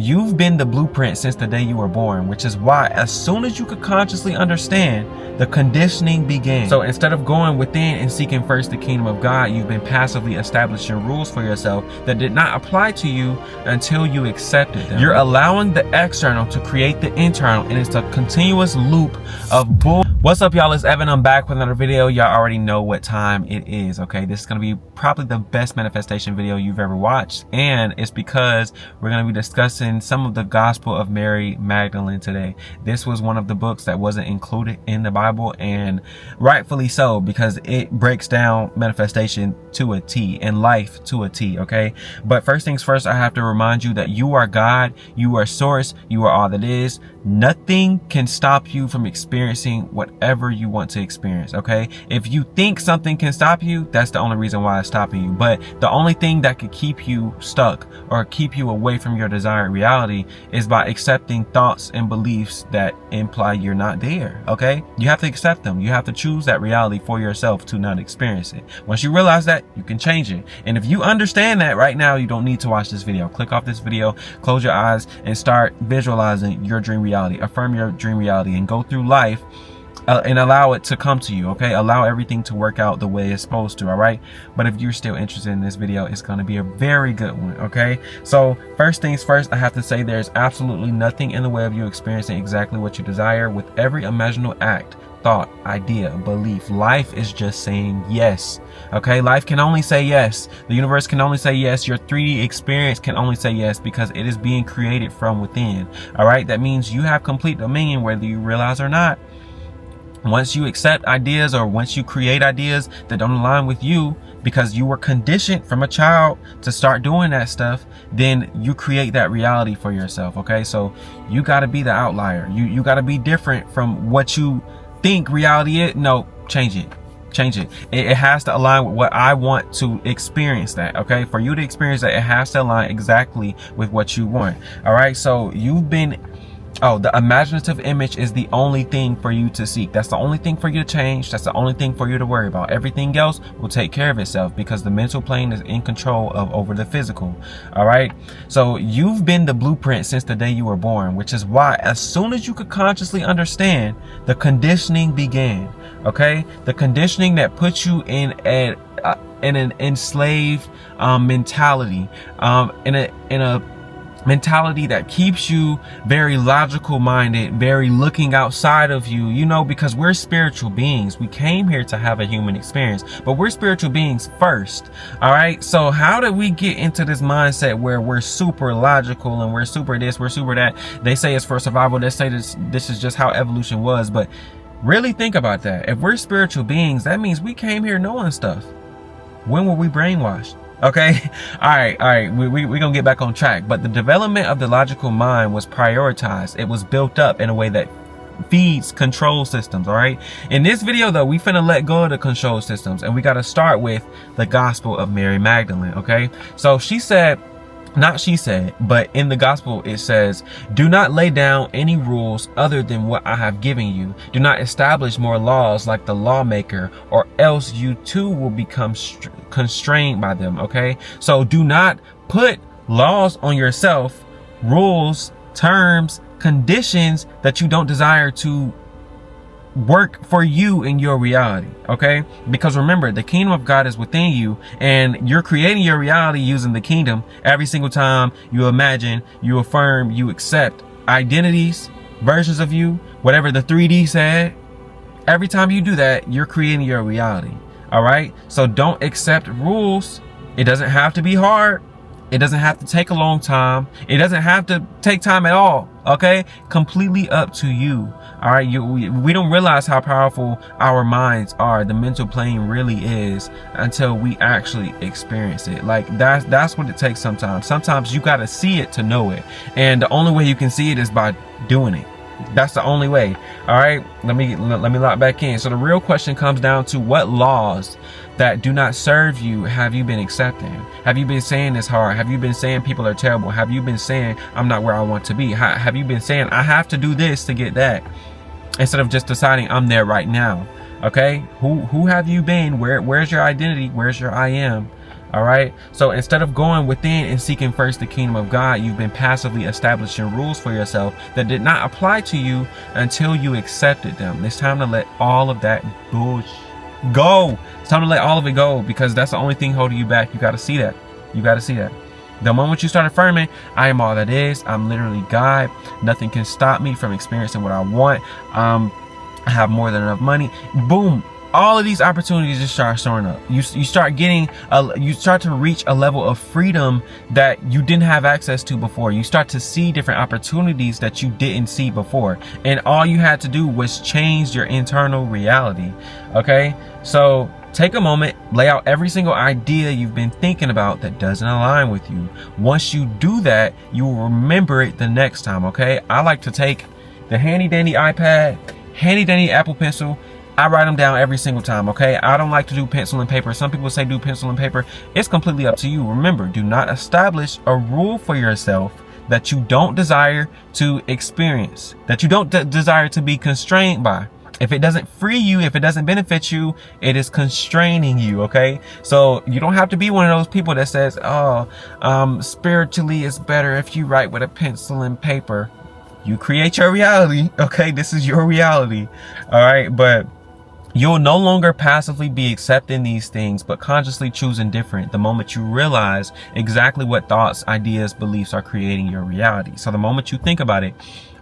you've been the blueprint since the day you were born, which is why as soon as you could consciously understand, the conditioning began. So instead of going within and seeking first the kingdom of God, you've been passively establishing rules for yourself that did not apply to you until you accepted them. You're allowing the external to create the internal, and it's a continuous loop of bull. What's up, y'all? It's Evan. I'm back with another video. Y'all already know what time it is, okay? This is going to be probably the best manifestation video you've ever watched, and it's because we're going to be discussing some of the Gospel of Mary Magdalene today. This was one of the books that wasn't included in the Bible, and rightfully so, because it breaks down manifestation to a T and life to a T, okay? But first things first, I have to remind you that you are God, you are source, you are all that is. Nothing can stop you from experiencing whatever you want to experience, okay? If you think something can stop you, that's the only reason why it's stopping you. But the only thing that could keep you stuck or keep you away from your desired reality is by accepting thoughts and beliefs that imply you're not there, okay? You have to accept them. You have to choose that reality for yourself to not experience it. Once you realize that, you can change it. And if you understand that right now, you don't need to watch this video. Click off this video, close your eyes, and start visualizing your dream reality. Affirm your dream reality and go through life and allow it to come to you, okay? Allow everything to work out the way it's supposed to, all right? But if you're still interested in this video, it's going to be a very good one, okay? So first things first, I have to say there's absolutely nothing in the way of you experiencing exactly what you desire. With every imaginable act, thought, idea, belief, life is just saying yes, okay? Life can only say yes. The universe can only say yes. Your 3D experience can only say yes because it is being created from within, all right? That means you have complete dominion whether you realize or not. Once you accept ideas or once you create ideas that don't align with you because you were conditioned from a child to start doing that stuff, then you create that reality for yourself, okay? So you got to be the outlier. You got to be different from what you think reality is. No, change it. Change it. It has to align with what I want to experience that, okay? For you to experience that, it has to align exactly with what you want, all right? So you've been... Oh, the imaginative image is the only thing for you to seek. That's the only thing for you to change. That's the only thing for you to worry about. Everything else will take care of itself because the mental plane is in control of over the physical. All right. So you've been the blueprint since the day you were born, which is why as soon as you could consciously understand, the conditioning began. Okay. The conditioning that puts you in an enslaved mentality, in a mentality that keeps you very logical minded, very looking outside of you, you know, because we're spiritual beings. We came here to have a human experience, but we're spiritual beings first. All right. So how did we get into this mindset where we're super logical and we're super this, we're super that? They say it's for survival. They say this is just how evolution was. But really think about that. If we're spiritual beings, that means we came here knowing stuff. When were we brainwashed? Okay. All right. We're going to get back on track. But the development of the logical mind was prioritized. It was built up in a way that feeds control systems. All right. In this video, though, we finna let go of the control systems. And we got to start with the Gospel of Mary Magdalene. Okay. So she said, but in the gospel it says, do not lay down any rules other than what I have given you. Do not establish more laws like the lawmaker, or else you too will become constrained by them. Okay. So do not put laws on yourself, rules, terms, conditions that you don't desire to work for you in your reality, okay? Because remember, the kingdom of God is within you, and you're creating your reality using the kingdom. Every single time you imagine, you affirm, you accept identities, versions of you, whatever the 3D said. Every time you do that, you're creating your reality, all right? So don't accept rules. It doesn't have to be hard. It doesn't have to take a long time. It doesn't have to take time at all, okay? Completely up to you. All right, we don't realize how powerful our minds are. The mental plane really is until we actually experience it. Like that's what it takes sometimes. Sometimes you got to see it to know it. And the only way you can see it is by doing it. That's the only way. All right, let me lock back in. So the real question comes down to, what laws that do not serve you have you been accepting? Have you been saying it's hard? Have you been saying people are terrible? Have you been saying I'm not where I want to be? Have you been saying I have to do this to get that, instead of just deciding I'm there right now? Okay, who have you been? Where's your identity? Where's your I am? All right. So instead of going within and seeking first the kingdom of God, you've been passively establishing rules for yourself that did not apply to you until you accepted them. It's time to let all of that bullshit go. It's time to let all of it go, because that's the only thing holding you back. You got to see that. You got to see that. The moment you start affirming, I am all that is, I'm literally God, nothing can stop me from experiencing what I want, I have more than enough money, boom, all of these opportunities just start showing up. You start getting, you start to reach a level of freedom that you didn't have access to before. You start to see different opportunities that you didn't see before. And all you had to do was change your internal reality. Okay? So take a moment, lay out every single idea you've been thinking about that doesn't align with you. Once you do that, you will remember it the next time. Okay? I like to take the handy dandy iPad, handy dandy Apple Pencil, I write them down every single time, okay? I don't like to do pencil and paper. Some people say do pencil and paper. It's completely up to you. Remember, do not establish a rule for yourself that you don't desire to experience, that you don't desire to be constrained by. If it doesn't free you, if it doesn't benefit you, it is constraining you, okay? So you don't have to be one of those people that says, spiritually it's better if you write with a pencil and paper. You create your reality, okay? This is your reality, all right? But you'll no longer passively be accepting these things, but consciously choosing different the moment you realize exactly what thoughts, ideas, beliefs are creating your reality. So the moment you think about it,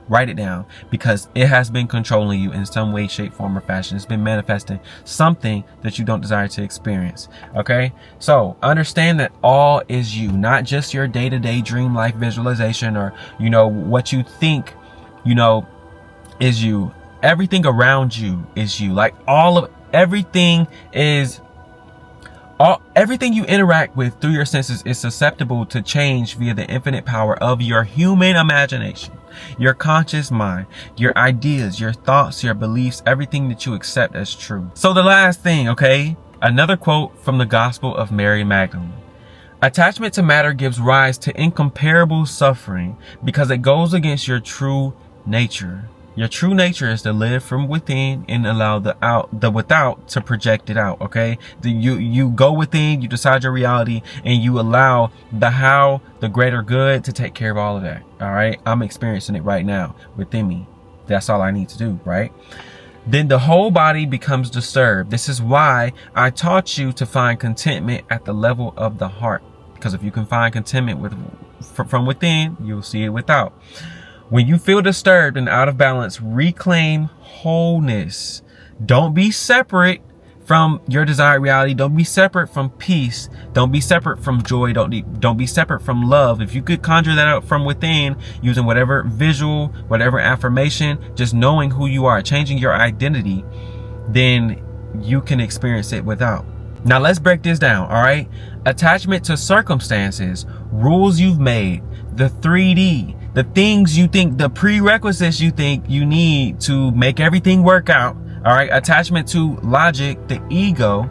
write it down, because it has been controlling you in some way, shape, form, or fashion. It's been manifesting something that you don't desire to experience, okay? So understand that all is you, not just your day-to-day dream life visualization or, what you think, is you. Everything around you is you. Like everything you interact with through your senses is susceptible to change via the infinite power of your human imagination, your conscious mind, your ideas, your thoughts, your beliefs, everything that you accept as true. So the last thing, okay? Another quote from the Gospel of Mary Magdalene. Attachment to matter gives rise to incomparable suffering because it goes against your true nature. Your true nature is to live from within and allow the without to project it out, okay? You go within, you decide your reality, and you allow the greater good to take care of all of that, all right? I'm experiencing it right now within me. That's all I need to do, right? Then the whole body becomes disturbed. This is why I taught you to find contentment at the level of the heart. Because if you can find contentment from within, you'll see it without. When you feel disturbed and out of balance, reclaim wholeness. Don't be separate from your desired reality. Don't be separate from peace. Don't be separate from joy. Don't be separate from love. If you could conjure that out from within using whatever visual, whatever affirmation, just knowing who you are, changing your identity, then you can experience it without. Now let's break this down, all right? Attachment to circumstances, rules you've made, the 3D, the things you think, the prerequisites you think you need to make everything work out, all right? Attachment to logic, the ego,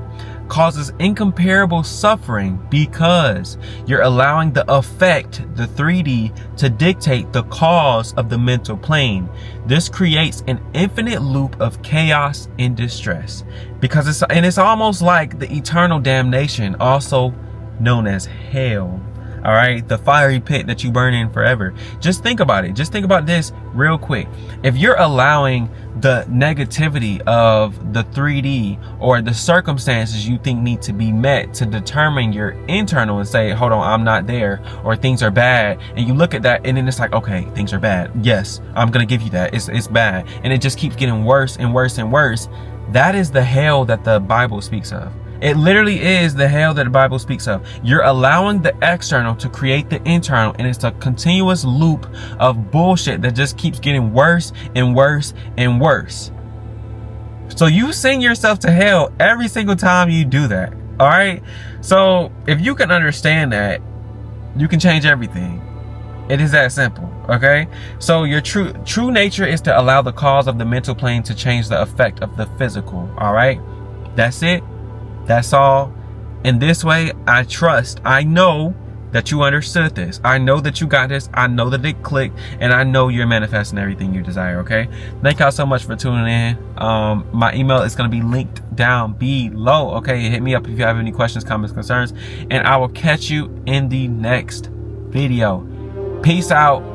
causes incomparable suffering because you're allowing the effect, the 3D, to dictate the cause of the mental plane. This creates an infinite loop of chaos and distress because it's almost like the eternal damnation, also known as hell. All right, the fiery pit that you burn in forever. Just think about it. Just think about this real quick. If you're allowing the negativity of the 3D or the circumstances you think need to be met to determine your internal and say, hold on, I'm not there, or things are bad, and you look at that and then it's like, okay, things are bad. Yes, I'm gonna give you that. It's bad, and it just keeps getting worse and worse and worse. That is the hell that the Bible speaks of. It literally is the hell that the Bible speaks of. You're allowing the external to create the internal, and it's a continuous loop of bullshit that just keeps getting worse and worse and worse. So you send yourself to hell every single time you do that. All right? So if you can understand that, you can change everything. It is that simple, okay? So your true nature is to allow the cause of the mental plane to change the effect of the physical, all right? That's it. That's all. In this way, I know that you understood this. I know that you got this. I know that it clicked, and I know you're manifesting everything you desire, okay? Thank y'all so much for tuning in. My email is going to be linked down below, okay? Hit me up if you have any questions, comments, concerns, and I will catch you in the next video. Peace out.